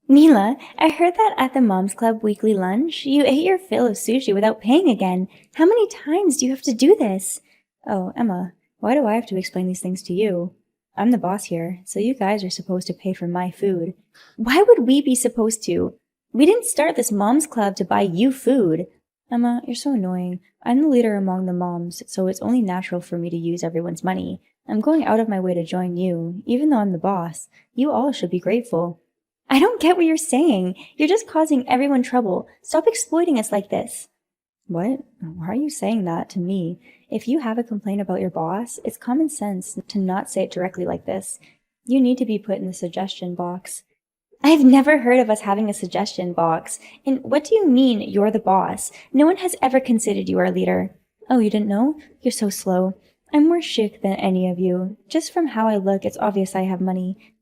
Mila, I heard that at the Moms Club weekly lunch, you ate your fill of sushi without paying again. How many times do you have to do this? Oh, Emma, why do I have to explain these things to you? I'm the boss here, so you guys are supposed to pay for my food. Why would we be supposed to? We didn't start this Moms Club to buy you food. Emma, you're so annoying. I'm the leader among the moms, so it's only natural for me to use everyone's money. I'm going out of my way to join you, even though I'm the boss. You all should be grateful. I don't get what you're saying. You're just causing everyone trouble. Stop exploiting us like this. What? Why are you saying that to me? If you have a complaint about your boss, it's common sense to not say it directly like this. You need to be put in the suggestion box. I've never heard of us having a suggestion box. And what do you mean you're the boss? No one has ever considered you our leader. Oh, you didn't know? You're so slow. I'm more chic than any of you. Just from how I look, it's obvious I have money.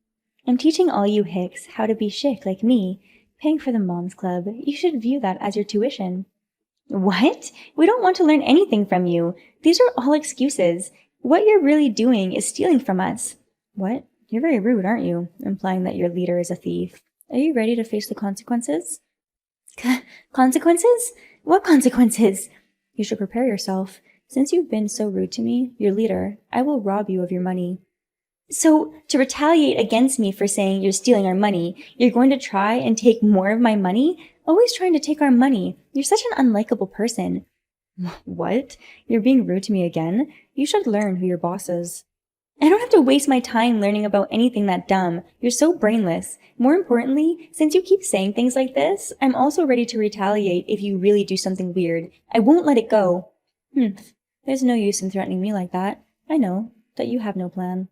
I'm teaching all you hicks how to be chic like me. Paying for the Moms Club. You should view that as your tuition. What? We don't want to learn anything from you. These are all excuses. What you're really doing is stealing from us. What? You're very rude, aren't you? Implying that your leader is a thief. Are you ready to face the consequences? Consequences? What consequences? You should prepare yourself. Since you've been so rude to me, your leader, I will rob you of your money. So, to retaliate against me for saying you're stealing our money, you're going to try and take more of my money? Always trying to take our money. You're such an unlikable person. What? You're being rude to me again? You should learn who your boss is. I don't have to waste my time learning about anything that dumb. You're so brainless. More importantly, since you keep saying things like this, I'm also ready to retaliate if you really do something weird. I won't let it go. There's no use in threatening me like that. I know that you have no plan.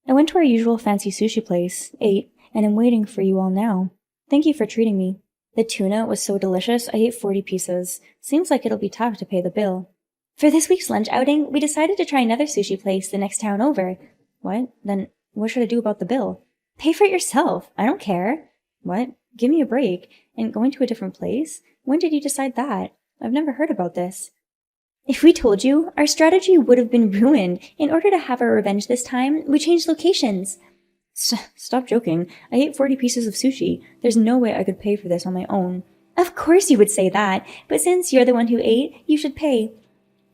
I went to our usual fancy sushi place, ate, and am waiting for you all now. Thank you for treating me. The tuna was so delicious, I ate 40 pieces. Seems like it'll be tough to pay the bill. For this week's lunch outing, we decided to try another sushi place the next town over. What? Then what should I do about the bill? Pay for it yourself. I don't care. What? Give me a break. And going to a different place? When did you decide that? I've never heard about this. If we told you, our strategy would have been ruined. In order to have our revenge this time, we changed locations. Stop joking. I ate 40 pieces of sushi. There's no way I could pay for this on my own. Of course you would say that, but since you're the one who ate, you should pay.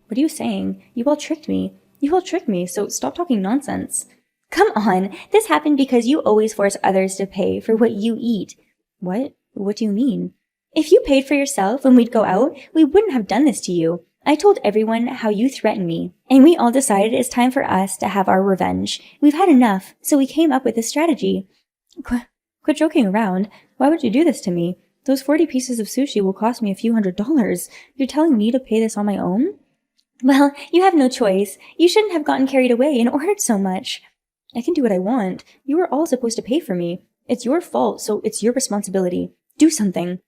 What are you saying? You all tricked me. So stop talking nonsense. Come on, this happened because you always force others to pay for what you eat. What? What do you mean? If you paid for yourself when we'd go out, we wouldn't have done this to you. I told everyone how you threatened me, and we all decided it's time for us to have our revenge. We've had enough, so we came up with this strategy. Quit joking around. Why would you do this to me? Those 40 pieces of sushi will cost me a few $100s. You're telling me to pay this on my own? Well, you have no choice. You shouldn't have gotten carried away and ordered so much. I can do what I want. You were all supposed to pay for me. It's your fault, so it's your responsibility. Do something.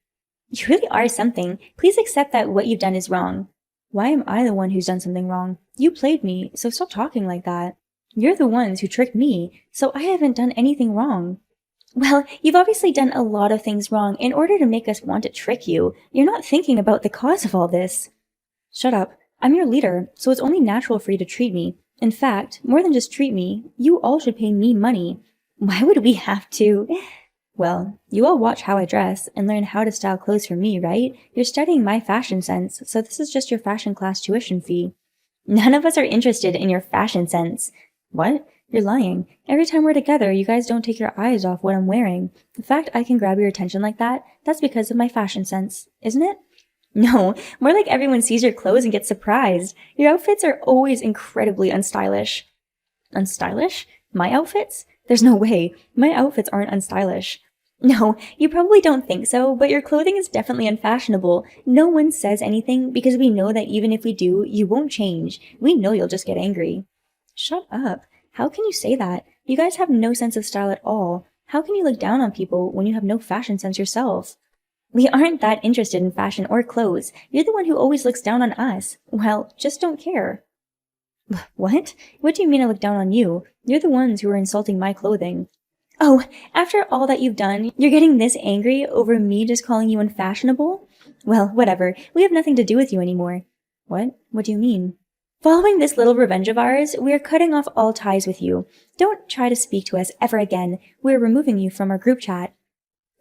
You really are something. Please accept that what you've done is wrong. Why am I the one who's done something wrong? You played me, so stop talking like that. You're the ones who tricked me, so I haven't done anything wrong. Well, you've obviously done a lot of things wrong in order to make us want to trick you. You're not thinking about the cause of all this. Shut up. I'm your leader, so it's only natural for you to treat me. In fact, more than just treat me, you all should pay me money. Why would we have to? Well, you all watch how I dress and learn how to style clothes from me, right? You're studying my fashion sense, so this is just your fashion class tuition fee. None of us are interested in your fashion sense. What? You're lying. Every time we're together, you guys don't take your eyes off what I'm wearing. The fact I can grab your attention like that, that's because of my fashion sense, isn't it? No, more like everyone sees your clothes and gets surprised. Your outfits are always incredibly unstylish. Unstylish? My outfits? There's no way. My outfits aren't unstylish. No, you probably don't think so, but your clothing is definitely unfashionable. No one says anything because we know that even if we do, you won't change. We know you'll just get angry. Shut up. How can you say that? You guys have no sense of style at all. How can you look down on people when you have no fashion sense yourself? We aren't that interested in fashion or clothes. You're the one who always looks down on us. Well, just don't care. What? What do you mean I look down on you? You're the ones who are insulting my clothing. Oh, after all that you've done, you're getting this angry over me just calling you unfashionable? Well, whatever. We have nothing to do with you anymore. What? What do you mean? Following this little revenge of ours, we are cutting off all ties with you. Don't try to speak to us ever again. We're removing you from our group chat.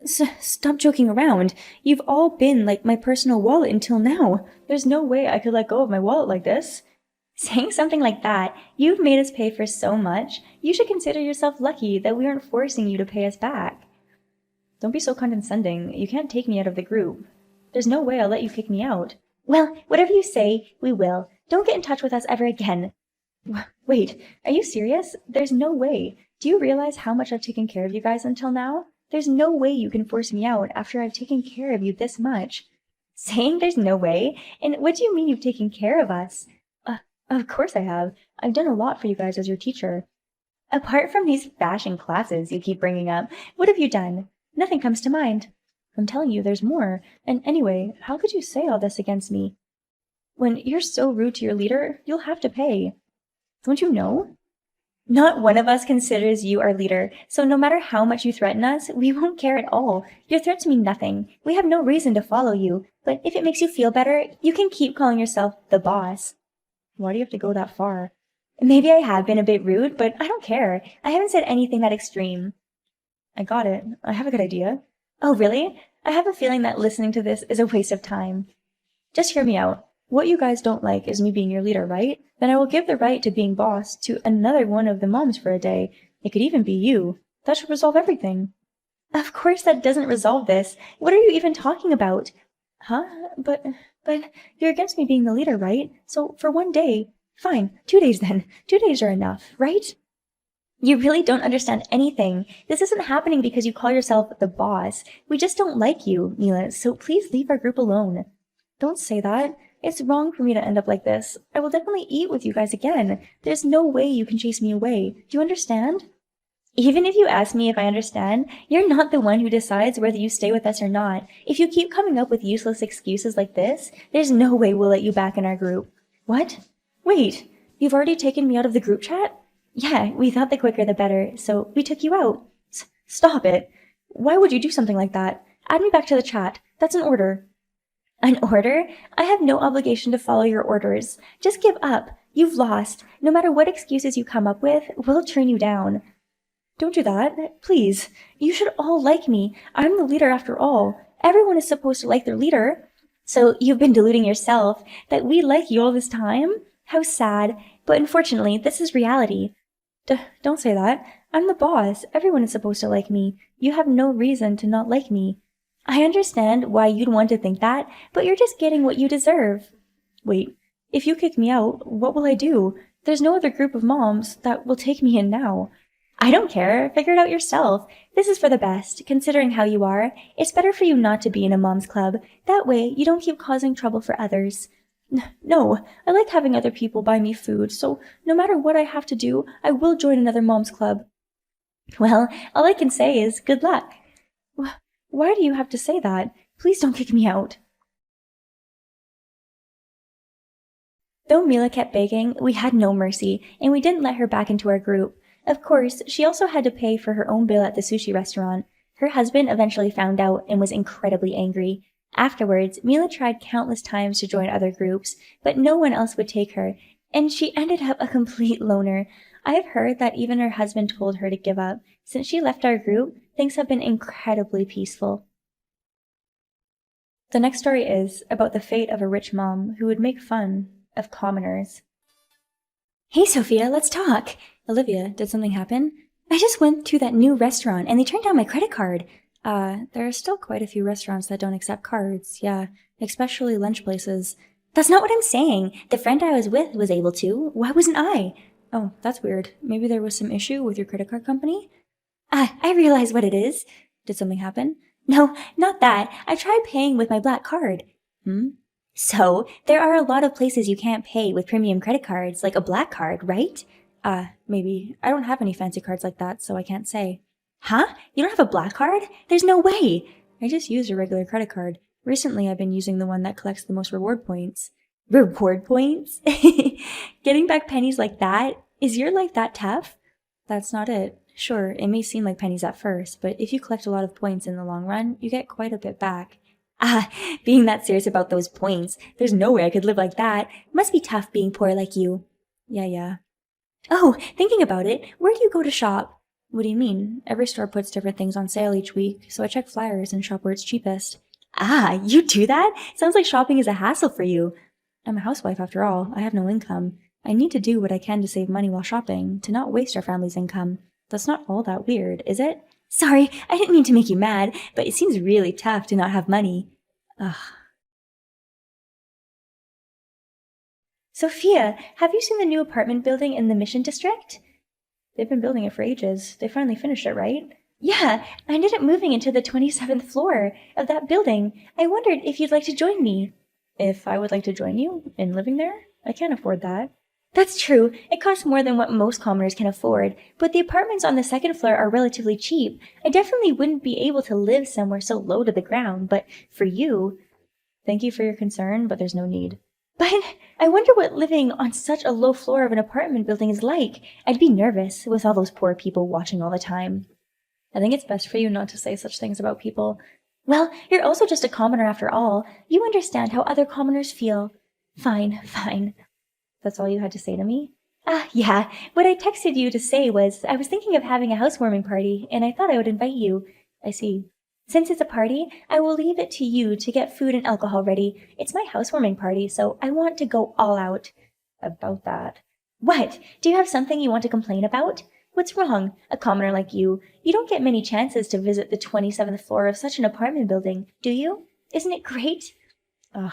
Stop joking around. You've all been like my personal wallet until now. There's no way I could let go of my wallet like this. Saying something like that, you've made us pay for so much. You should consider yourself lucky that we aren't forcing you to pay us back. Don't be so condescending. You can't take me out of the group. There's no way I'll let you kick me out. Well, whatever you say, we will. Don't get in touch with us ever again. Wait, are you serious? There's no way. Do you realize how much I've taken care of you guys until now? There's no way you can force me out after I've taken care of you this much. Saying there's no way? And what do you mean you've taken care of us? Of course I have. I've done a lot for you guys as your teacher. Apart from these fashion classes you keep bringing up, what have you done? Nothing comes to mind. I'm telling you, there's more. And anyway, how could you say all this against me? When you're so rude to your leader, you'll have to pay. Don't you know? Not one of us considers you our leader, so no matter how much you threaten us, we won't care at all. Your threats mean nothing. We have no reason to follow you, but if it makes you feel better, you can keep calling yourself the boss. Why do you have to go that far? Maybe I have been a bit rude, but I don't care. I haven't said anything that extreme. I got it. I have a good idea. Oh, really? I have a feeling that listening to this is a waste of time. Just hear me out. What you guys don't like is me being your leader, right? Then I will give the right to being boss to another one of the moms for a day. It could even be you. That should resolve everything. Of course that doesn't resolve this. What are you even talking about? Huh? But you're against me being the leader, right? So for one day. Fine, 2 days then. 2 days are enough, right? You really don't understand anything. This isn't happening because you call yourself the boss. We just don't like you, Mila, so please leave our group alone. Don't say that. It's wrong for me to end up like this. I will definitely eat with you guys again. There's no way you can chase me away. Do you understand? Even if you ask me if I understand, you're not the one who decides whether you stay with us or not. If you keep coming up with useless excuses like this, there's no way we'll let you back in our group. What? Wait, you've already taken me out of the group chat? Yeah, we thought the quicker the better, so we took you out. Stop it. Why would you do something like that? Add me back to the chat. That's an order. An order? I have no obligation to follow your orders. Just give up. You've lost. No matter what excuses you come up with, we'll turn you down. Don't do that. Please. You should all like me. I'm the leader after all. Everyone is supposed to like their leader. So you've been deluding yourself that we like you all this time? How sad. But unfortunately, this is reality. Don't say that. I'm the boss. Everyone is supposed to like me. You have no reason to not like me. I understand why you'd want to think that, but you're just getting what you deserve. Wait, if you kick me out, what will I do? There's no other group of moms that will take me in now. I don't care. Figure it out yourself. This is for the best, considering how you are. It's better for you not to be in a mom's club. That way, you don't keep causing trouble for others. No, I like having other people buy me food, so no matter what I have to do, I will join another mom's club. Well, all I can say is good luck. Why do you have to say that? Please don't kick me out. Though Mila kept begging, we had no mercy, and we didn't let her back into our group. Of course, she also had to pay for her own bill at the sushi restaurant. Her husband eventually found out and was incredibly angry. Afterwards, Mila tried countless times to join other groups, but no one else would take her, and she ended up a complete loner. I have heard that even her husband told her to give up. Since she left our group, things have been incredibly peaceful. The next story is about the fate of a rich mom who would make fun of commoners. Hey, Sophia, let's talk. Olivia, did something happen? I just went to that new restaurant and they turned down my credit card. There are still quite a few restaurants that don't accept cards, yeah, especially lunch places. That's not what I'm saying. The friend I was with was able to. Why wasn't I? Oh, that's weird. Maybe there was some issue with your credit card company? I realize what it is. Did something happen? No, not that. I tried paying with my black card. So, there are a lot of places you can't pay with premium credit cards, like a black card, right? Maybe. I don't have any fancy cards like that, so I can't say. Huh? You don't have a black card? There's no way! I just used a regular credit card. Recently, I've been using the one that collects the most reward points. Reward points? Getting back pennies like that? Is your life that tough? That's not it. Sure, it may seem like pennies at first, but if you collect a lot of points in the long run, you get quite a bit back. Being that serious about those points, there's no way I could live like that. Must be tough being poor like you. Yeah. Oh, thinking about it, where do you go to shop? What do you mean? Every store puts different things on sale each week, so I check flyers and shop where it's cheapest. You do that? Sounds like shopping is a hassle for you. I'm a housewife after all. I have no income. I need to do what I can to save money while shopping, to not waste our family's income. That's not all that weird, is it? Sorry, I didn't mean to make you mad, but it seems really tough to not have money. Ugh. Sophia, have you seen the new apartment building in the Mission District? They've been building it for ages. They finally finished it, right? Yeah, I ended up moving into the 27th floor of that building. I wondered if you'd like to join me. If I would like to join you in living there? I can't afford that. That's true. It costs more than what most commoners can afford, but the apartments on the second floor are relatively cheap. I definitely wouldn't be able to live somewhere so low to the ground, but for you... Thank you for your concern, but there's no need. But I wonder what living on such a low floor of an apartment building is like. I'd be nervous with all those poor people watching all the time. I think it's best for you not to say such things about people. Well, you're also just a commoner after all. You understand how other commoners feel. Fine. That's all you had to say to me? Yeah. What I texted you to say was I was thinking of having a housewarming party, and I thought I would invite you. I see. Since it's a party, I will leave it to you to get food and alcohol ready. It's my housewarming party, so I want to go all out. About that. What? Do you have something you want to complain about? What's wrong? A commoner like you don't get many chances to visit the 27th floor of such an apartment building, do you? Isn't it great? Ugh.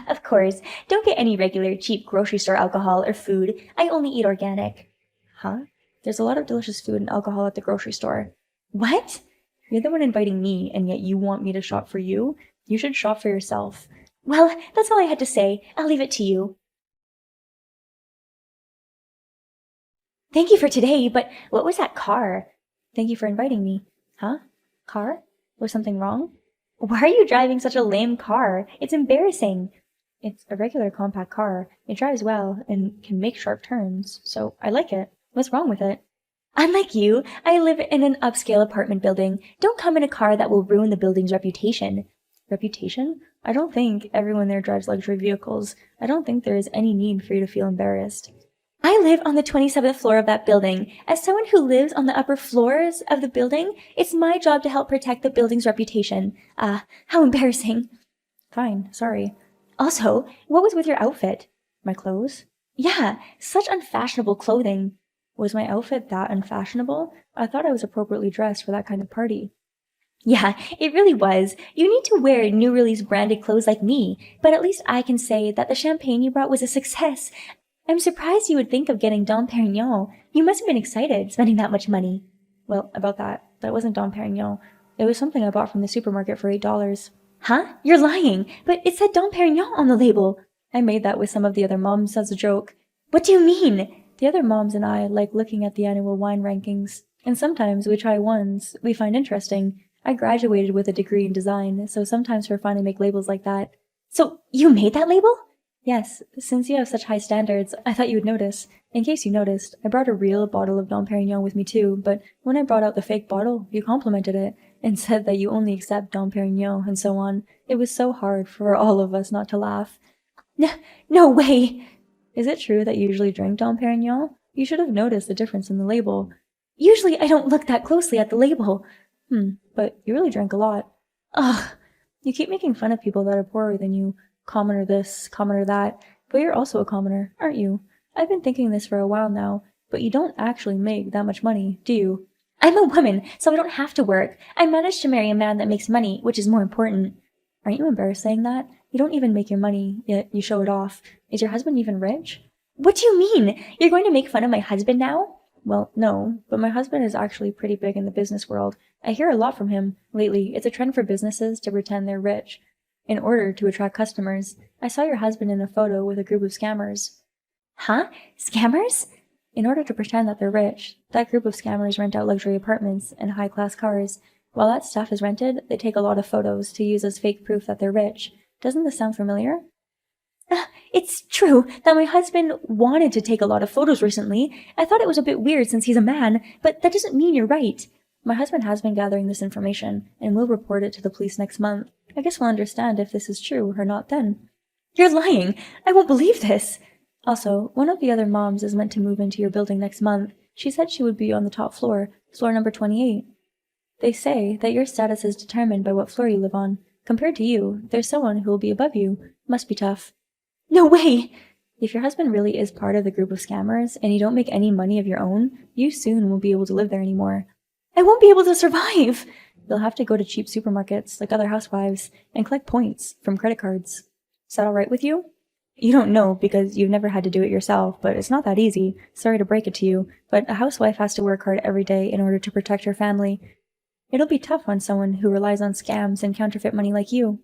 Of course. Don't get any regular cheap grocery store alcohol or food. I only eat organic. Huh? There's a lot of delicious food and alcohol at the grocery store. What? You're the one inviting me, and yet you want me to shop for you? You should shop for yourself. Well, that's all I had to say. I'll leave it to you. Thank you for today, but what was that car? Thank you for inviting me. Huh? Car? Was something wrong? Why are you driving such a lame car? It's embarrassing. It's a regular compact car. It drives well and can make sharp turns, so I like it. What's wrong with it? Unlike you, I live in an upscale apartment building. Don't come in a car that will ruin the building's reputation. Reputation? I don't think everyone there drives luxury vehicles. I don't think there is any need for you to feel embarrassed. I live on the 27th floor of that building. As someone who lives on the upper floors of the building, it's my job to help protect the building's reputation. How embarrassing. Fine, sorry. Also, what was with your outfit? My clothes? Yeah, such unfashionable clothing. Was my outfit that unfashionable? I thought I was appropriately dressed for that kind of party. Yeah, it really was. You need to wear new release branded clothes like me, but at least I can say that the champagne you brought was a success. I'm surprised you would think of getting Dom Perignon. You must have been excited, spending that much money. Well, about that wasn't Dom Perignon. It was something I bought from the supermarket for $8. Huh? You're lying, but it said Dom Perignon on the label. I made that with some of the other moms as a joke. What do you mean? The other moms and I like looking at the annual wine rankings, and sometimes we try ones we find interesting. I graduated with a degree in design, so sometimes we're fun to make labels like that. So, you made that label? Yes, since you have such high standards, I thought you would notice. In case you noticed, I brought a real bottle of Dom Perignon with me too, but when I brought out the fake bottle, you complimented it, and said that you only accept Dom Perignon, and so on. It was so hard for all of us not to laugh. No way! Is it true that you usually drink Dom Perignon? You should have noticed the difference in the label. Usually I don't look that closely at the label. But you really drank a lot. Ugh, you keep making fun of people that are poorer than you. Commoner this, commoner that, but you're also a commoner, aren't you? I've been thinking this for a while now, but you don't actually make that much money, do you? I'm a woman, so I don't have to work. I managed to marry a man that makes money, which is more important. Aren't you embarrassed saying that? You don't even make your money, yet you show it off. Is your husband even rich? What do you mean? You're going to make fun of my husband now? Well, no, but my husband is actually pretty big in the business world. I hear a lot from him. Lately, it's a trend for businesses to pretend they're rich in order to attract customers. I saw your husband in a photo with a group of scammers. Huh? Scammers? In order to pretend that they're rich, that group of scammers rent out luxury apartments and high-class cars. While that stuff is rented, they take a lot of photos to use as fake proof that they're rich. Doesn't this sound familiar? It's true that my husband wanted to take a lot of photos recently. I thought it was a bit weird since he's a man, but that doesn't mean you're right. My husband has been gathering this information, and will report it to the police next month. I guess we'll understand if this is true or not then. You're lying! I won't believe this! Also, one of the other moms is meant to move into your building next month. She said she would be on the top floor, floor number 28. They say that your status is determined by what floor you live on. Compared to you, there's someone who will be above you. Must be tough. No way! If your husband really is part of the group of scammers, and you don't make any money of your own, you soon won't be able to live there anymore. I won't be able to survive! You'll have to go to cheap supermarkets, like other housewives, and collect points from credit cards. Is that alright with you? You don't know because you've never had to do it yourself, but it's not that easy. Sorry to break it to you, but a housewife has to work hard every day in order to protect her family. It'll be tough on someone who relies on scams and counterfeit money like you.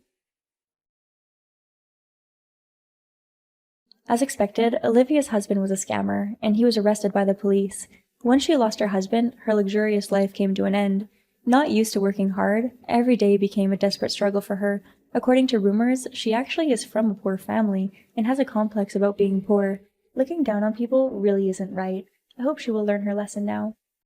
As expected, Olivia's husband was a scammer, and he was arrested by the police. Once she lost her husband, her luxurious life came to an end. Not used to working hard, every day became a desperate struggle for her. According to rumors, she actually is from a poor family and has a complex about being poor. Looking down on people really isn't right. I hope she will learn her lesson now.